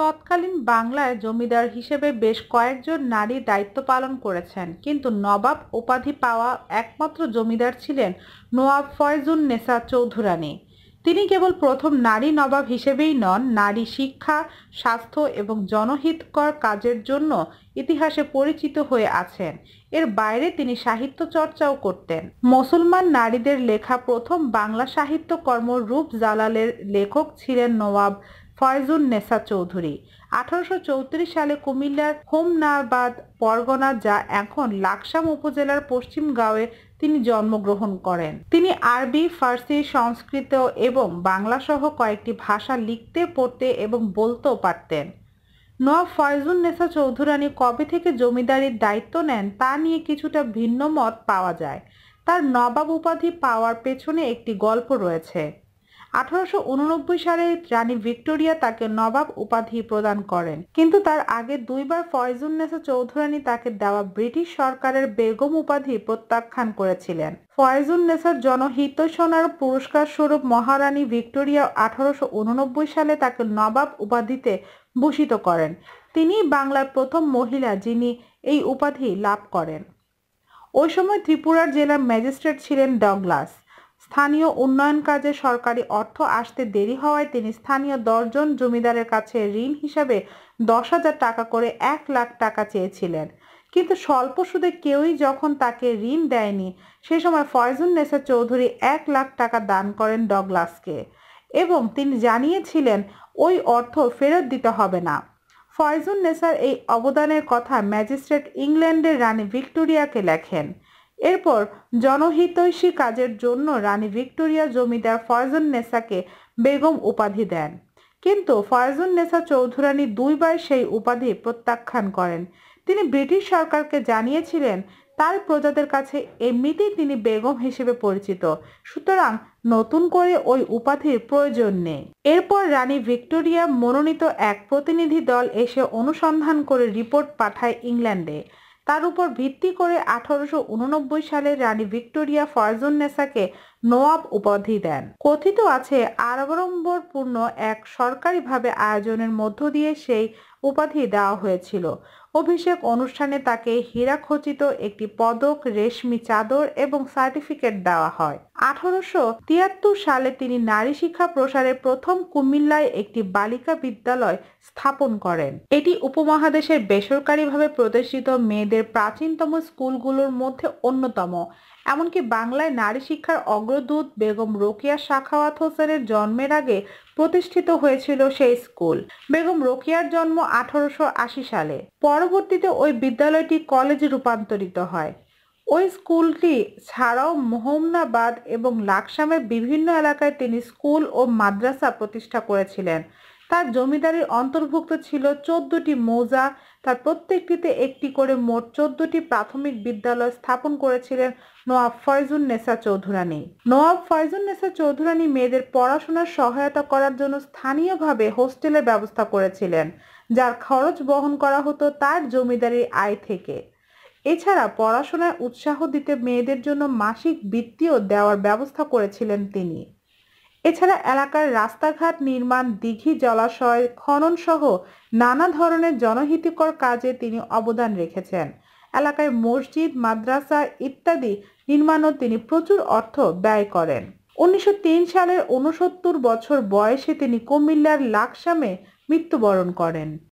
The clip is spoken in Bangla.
তৎকালীন বাংলায় জমিদার হিসেবে বেশ কয়েকজন নারী দায়িত্ব পালন করেছেন, কিন্তু নবাব উপাধি পাওয়া একমাত্র জমিদার ছিলেন নওয়াব ফয়জুন্নেসা চৌধুরানী। তিনি কেবল প্রথম নারী নবাব হিসেবেই নন, নারী শিক্ষা, স্বাস্থ্য এবং জনহিতকর কাজের জন্য ইতিহাসে পরিচিত হয়ে আছেন। এর বাইরে তিনি সাহিত্য চর্চাও করতেন। মুসলমান নারীদের লেখা প্রথম বাংলা সাহিত্যকর্ম রূপ জালালের লেখক ছিলেন নওয়াব ফয়জুন্নেসা চৌধুরী। 1834 সালে কুমিল্লার হোমনাবাদ পরগনা, যা এখন লাকসাম উপজেলার পশ্চিমগাঁওয়ে তিনি জন্মগ্রহণ করেন। তিনি আরবি, ফার্সি, সংস্কৃত এবং বাংলা সহ কয়েকটি ভাষা লিখতে, পড়তে এবং বলতেও পারতেন। নওয়াব ফয়জুন্নেসা চৌধুরানী কবে থেকে জমিদারির দায়িত্ব নেন তা নিয়ে কিছুটা ভিন্ন মত পাওয়া যায়। তার নবাব উপাধি পাওয়ার পেছনে একটি গল্প রয়েছে। 1889 সালে রানী ভিক্টোরিয়া তাকে নবাব উপাধি প্রদান করেন, কিন্তু তার আগে দুইবার ফয়জুন্নেসা চৌধুরানী তাকে দেওয়া ব্রিটিশ সরকারের বেগম উপাধি প্রত্যাখ্যান করেছিলেন। ফয়জুন্নেসার জনহিতৈষণার পুরস্কার স্বরূপ মহারানী ভিক্টোরিয়া 1889 সালে তাকে নবাব উপাধিতে ভূষিত করেন। তিনি বাংলার প্রথম মহিলা যিনি এই উপাধি লাভ করেন। ওই সময় ত্রিপুরার জেলার ম্যাজিস্ট্রেট ছিলেন ডগলাস। স্থানীয় উন্নয়ন কাজে সরকারি অর্থ আসতে দেরি হওয়ায় তিনি স্থানীয় 10 জন জমিদারের কাছে ঋণ হিসাবে 10,000 টাকা করে 1 লাখ টাকা চেয়েছিলেন, কিন্তু স্বল্প সুদে কেউই যখন তাকে ঋণ দেয়নি, সে সময় ফয়জুন্নেসা চৌধুরী 1 লাখ টাকা দান করেন ডগলাসকে এবং তিনি জানিয়েছিলেন ওই অর্থ ফেরত দিতে হবে না। ফয়জুন্নেসার এই অবদানের কথা ম্যাজিস্ট্রেট ইংল্যান্ডের রানী ভিক্টোরিয়াকে লেখেন। এরপর জনহিতৈষী কাজের জন্য রানী ভিক্টোরিয়া জমিদার ফয়জুন্নেসাকে বেগম উপাধি দেন, কিন্তু ফয়জুন্নেসা চৌধুরানী দুইবার সেই উপাধি প্রত্যাখ্যান করেন। তিনি ব্রিটিশ সরকারকে জানিয়েছিলেন তার প্রজাদের কাছে এমনিতেই তিনি বেগম হিসেবে পরিচিত, সুতরাং নতুন করে ওই উপাধির প্রয়োজন নেই। এরপর রানী ভিক্টোরিয়া মনোনীত এক প্রতিনিধি দল এসে অনুসন্ধান করে রিপোর্ট পাঠায় ইংল্যান্ডে। তার উপর ভিত্তি করে 1889 সালে রানী ভিক্টোরিয়া ফয়জুন্নেসাকে নওয়াব উপাধি দেন। কথিত আছে আড়ম্বরপূর্ণ এক সরকারিভাবে আয়োজনের মধ্য দিয়ে সেই উপাধি দেওয়া হয়েছিল। অভিষেক অনুষ্ঠানে তাকে হীরাখচিত একটি পদক, রেশমি চাদর এবং সার্টিফিকেট দেওয়া হয়। 1873 সালে তিনি নারী শিক্ষা প্রসারে প্রথম কুমিল্লায় একটি বালিকা বিদ্যালয় স্থাপন করেন। এটি উপমহাদেশের বেসরকারিভাবে প্রতিষ্ঠিত মেয়েদের প্রাচীনতম স্কুলগুলোর মধ্যে অন্যতম। এমনকি বাংলায় নারী শিক্ষার অগ্রদূত বেগম রোকেয়া সাখাওয়াত হোসেনের জন্মের আগে প্রতিষ্ঠিত হয়েছিল সেই স্কুল। বেগম রোকেয়ার জন্ম 1880 সালে। পরবর্তীতে ওই বিদ্যালয়টি কলেজে রূপান্তরিত হয়। ওই স্কুলটি ছাড়াও মোহম্মদাবাদ এবং লাকসামের বিভিন্ন এলাকায় তিনি স্কুল ও মাদ্রাসা প্রতিষ্ঠা করেছিলেন। তার জমিদারির অন্তর্ভুক্ত ছিল 14টি মৌজা। তার প্রত্যেকটিতে একটি করে মোট 14টি প্রাথমিক বিদ্যালয় স্থাপন করেছিলেন নওয়াব ফয়জুন্নেসা চৌধুরানী। নওয়াব ফয়জুন্নেসা চৌধুরানী মেয়েদের পড়াশোনার সহায়তা করার জন্য স্থানীয়ভাবে হোস্টেলের ব্যবস্থা করেছিলেন, যার খরচ বহন করা হতো তার জমিদারির আয় থেকে। এছাড়া পড়াশোনায় উৎসাহ দিতে মেয়েদের জন্য মাসিক বৃত্তিও দেওয়ার ব্যবস্থা করেছিলেন তিনি। এছাড়া এলাকার রাস্তাঘাট নির্মাণ, দিঘি, জলাশয় খনন সহ নানা ধরনের জনহিতকর কাজে তিনি অবদান রেখেছেন। এলাকায় মসজিদ, মাদ্রাসা ইত্যাদি নির্মাণও তিনি প্রচুর অর্থ ব্যয় করেন। 1903 সালের 69 বছর বয়সে তিনি কুমিল্লার লাকসামে মৃত্যুবরণ করেন।